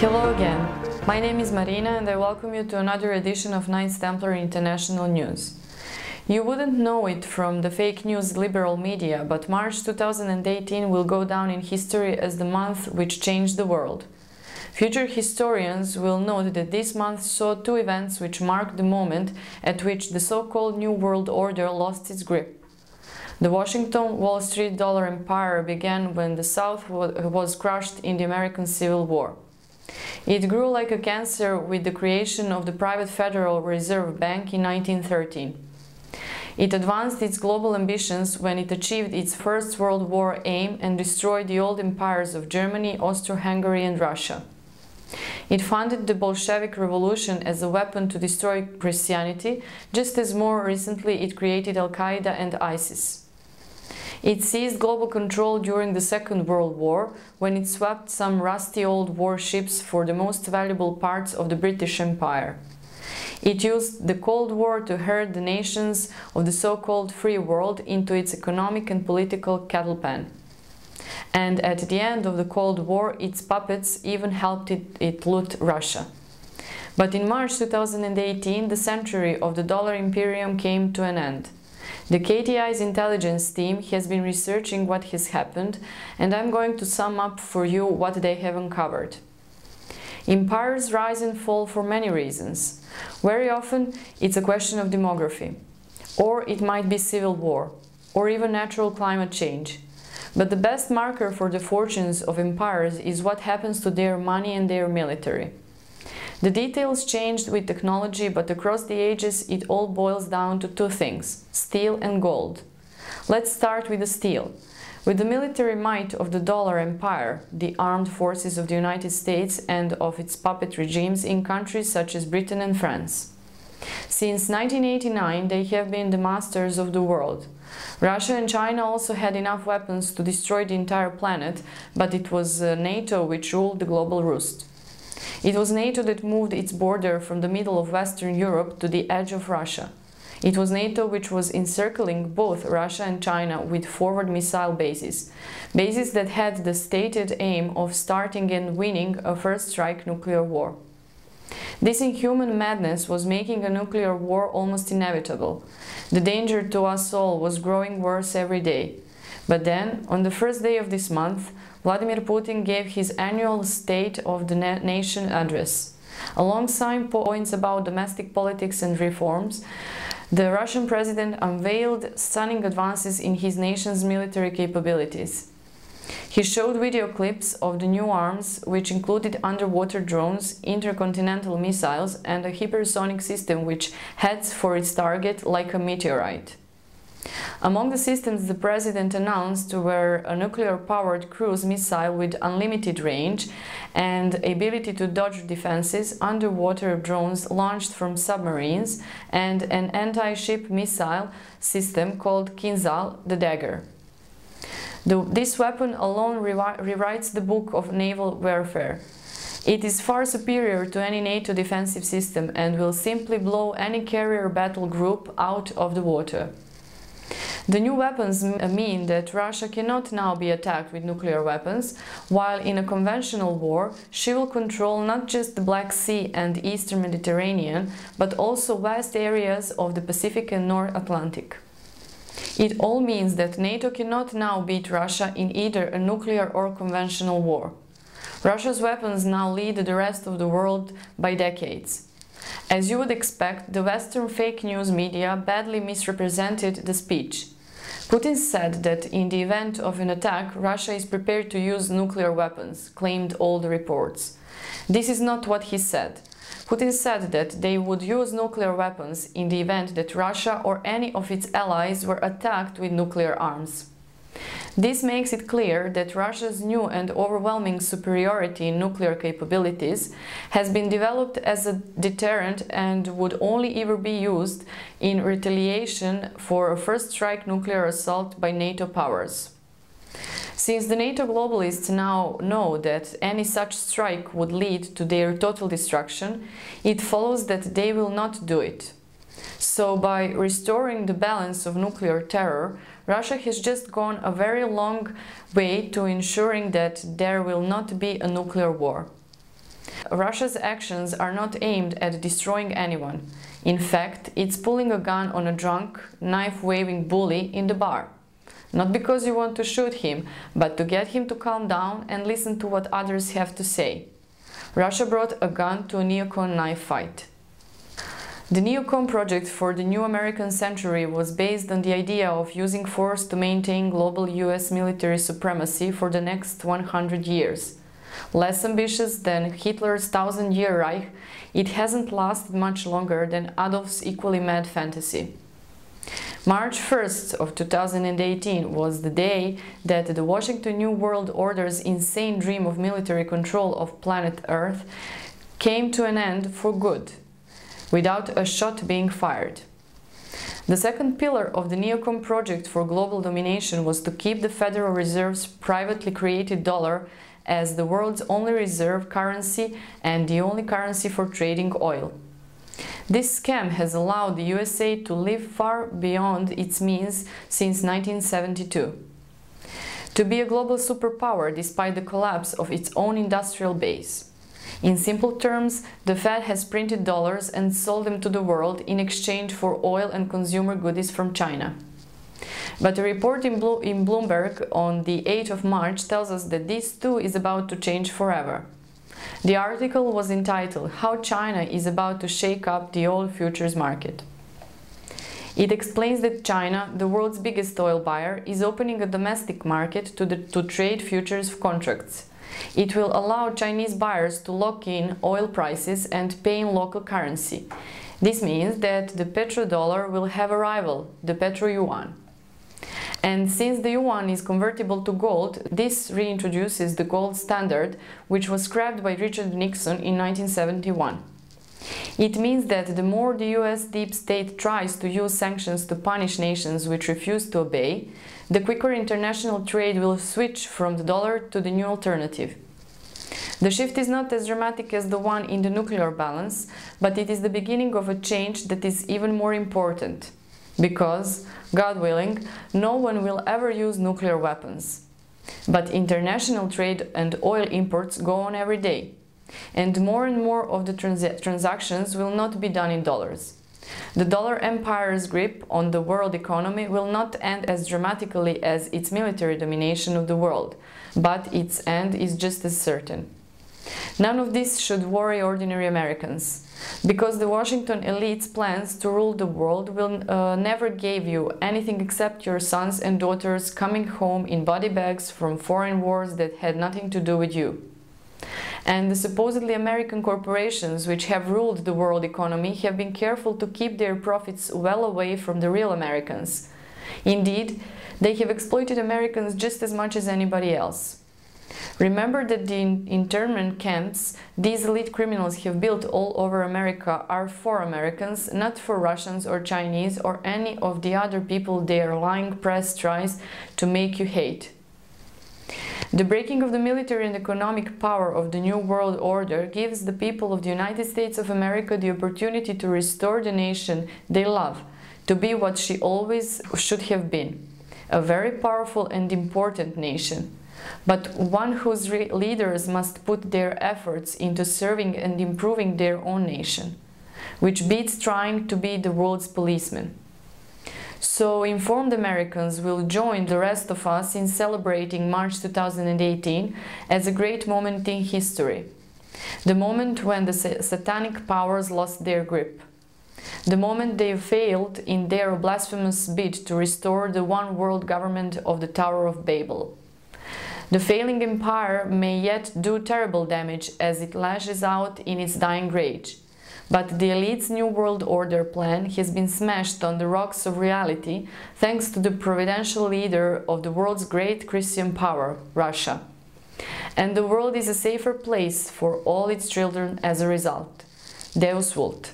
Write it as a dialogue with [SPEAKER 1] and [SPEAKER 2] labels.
[SPEAKER 1] Hello again, my name is Marina and I welcome you to another edition of Knights Templar International News. You wouldn't know it from the fake news liberal media, but March 2018 will go down in history as the month which changed the world. Future historians will note that this month saw two events which marked the moment at which the so-called New World Order lost its grip. The Washington Wall Street dollar empire began when the South was crushed in the American Civil War. It grew like a cancer with the creation of the private Federal Reserve Bank in 1913. It advanced its global ambitions when it achieved its First World War aim and destroyed the old empires of Germany, Austro-Hungary and Russia. It funded the Bolshevik Revolution as a weapon to destroy Christianity, just as more recently it created Al-Qaeda and ISIS. It seized global control during the Second World War, when it swapped some rusty old warships for the most valuable parts of the British Empire. It used the Cold War to herd the nations of the so-called free world into its economic and political cattle pen. And at the end of the Cold War, its puppets even helped it loot Russia. But in March 2018, the century of the dollar imperium came to an end. The KTI's intelligence team has been researching what has happened, and I'm going to sum up for you what they have uncovered. Empires rise and fall for many reasons. Very often it's a question of demography, or it might be civil war, or even natural climate change. But the best marker for the fortunes of empires is what happens to their money and their military. The details changed with technology, but across the ages it all boils down to two things: steel and gold. Let's start with the steel. With the military might of the dollar empire, the armed forces of the United States and of its puppet regimes in countries such as Britain and France. Since 1989 they have been the masters of the world. Russia and China also had enough weapons to destroy the entire planet, but it was NATO which ruled the global roost. It was NATO that moved its border from the middle of Western Europe to the edge of Russia. It was NATO which was encircling both Russia and China with forward missile bases, bases that had the stated aim of starting and winning a first-strike nuclear war. This inhuman madness was making a nuclear war almost inevitable. The danger to us all was growing worse every day. But then, on the first day of this month, Vladimir Putin gave his annual State of the Nation address. Alongside points about domestic politics and reforms, the Russian president unveiled stunning advances in his nation's military capabilities. He showed video clips of the new arms, which included underwater drones, intercontinental missiles, and a hypersonic system which heads for its target like a meteorite. Among the systems the president announced were a nuclear-powered cruise missile with unlimited range and ability to dodge defenses, underwater drones launched from submarines, and an anti-ship missile system called Kinzhal, the Dagger. This weapon alone rewrites the book of naval warfare. It is far superior to any NATO defensive system and will simply blow any carrier battle group out of the water. The new weapons mean that Russia cannot now be attacked with nuclear weapons, while in a conventional war she will control not just the Black Sea and Eastern Mediterranean, but also vast areas of the Pacific and North Atlantic. It all means that NATO cannot now beat Russia in either a nuclear or conventional war. Russia's weapons now lead the rest of the world by decades. As you would expect, the Western fake news media badly misrepresented the speech. Putin said that in the event of an attack, Russia is prepared to use nuclear weapons, claimed all the reports. This is not what he said. Putin said that they would use nuclear weapons in the event that Russia or any of its allies were attacked with nuclear arms. This makes it clear that Russia's new and overwhelming superiority in nuclear capabilities has been developed as a deterrent and would only ever be used in retaliation for a first-strike nuclear assault by NATO powers. Since the NATO globalists now know that any such strike would lead to their total destruction, it follows that they will not do it. So, by restoring the balance of nuclear terror, Russia has just gone a very long way to ensuring that there will not be a nuclear war. Russia's actions are not aimed at destroying anyone. In fact, it's pulling a gun on a drunk, knife-waving bully in the bar. Not because you want to shoot him, but to get him to calm down and listen to what others have to say. Russia brought a gun to a neocon knife fight. The neocon project for the new American century was based on the idea of using force to maintain global US military supremacy for the next 100 years. Less ambitious than Hitler's 1,000-year Reich, it hasn't lasted much longer than Adolf's equally mad fantasy. March 1st of 2018 was the day that the Washington New World Order's insane dream of military control of planet Earth came to an end for good, without a shot being fired. The second pillar of the neocon project for global domination was to keep the Federal Reserve's privately created dollar as the world's only reserve currency and the only currency for trading oil. This scam has allowed the USA to live far beyond its means since 1972. To be a global superpower despite the collapse of its own industrial base. In simple terms, the Fed has printed dollars and sold them to the world in exchange for oil and consumer goodies from China. But a report in Bloomberg on the 8th of March tells us that this too is about to change forever. The article was entitled "How China is about to shake up the oil futures market." It explains that China, the world's biggest oil buyer, is opening a domestic market to trade futures contracts. It will allow Chinese buyers to lock in oil prices and pay in local currency. This means that the petrodollar will have a rival, the petro-yuan. And since the yuan is convertible to gold, this reintroduces the gold standard, which was scrapped by Richard Nixon in 1971. It means that the more the US deep state tries to use sanctions to punish nations which refuse to obey, the quicker international trade will switch from the dollar to the new alternative. The shift is not as dramatic as the one in the nuclear balance, but it is the beginning of a change that is even more important. Because, God willing, no one will ever use nuclear weapons. But international trade and oil imports go on every day. And more of the transactions will not be done in dollars. The dollar empire's grip on the world economy will not end as dramatically as its military domination of the world, but its end is just as certain. None of this should worry ordinary Americans, because the Washington elite's plans to rule the world will never give you anything except your sons and daughters coming home in body bags from foreign wars that had nothing to do with you. And the supposedly American corporations which have ruled the world economy have been careful to keep their profits well away from the real Americans. Indeed, they have exploited Americans just as much as anybody else. Remember that the internment camps these elite criminals have built all over America are for Americans, not for Russians or Chinese or any of the other people their lying press tries to make you hate. The breaking of the military and economic power of the New World Order gives the people of the United States of America the opportunity to restore the nation they love, to be what she always should have been, a very powerful and important nation, but one whose leaders must put their efforts into serving and improving their own nation, which beats trying to be the world's policeman. So informed Americans will join the rest of us in celebrating March 2018 as a great moment in history. The moment when the satanic powers lost their grip. The moment they failed in their blasphemous bid to restore the one world government of the Tower of Babel. The failing empire may yet do terrible damage as it lashes out in its dying rage. But the elite's New World Order plan has been smashed on the rocks of reality thanks to the providential leader of the world's great Christian power, Russia. And the world is a safer place for all its children as a result. Deus vult.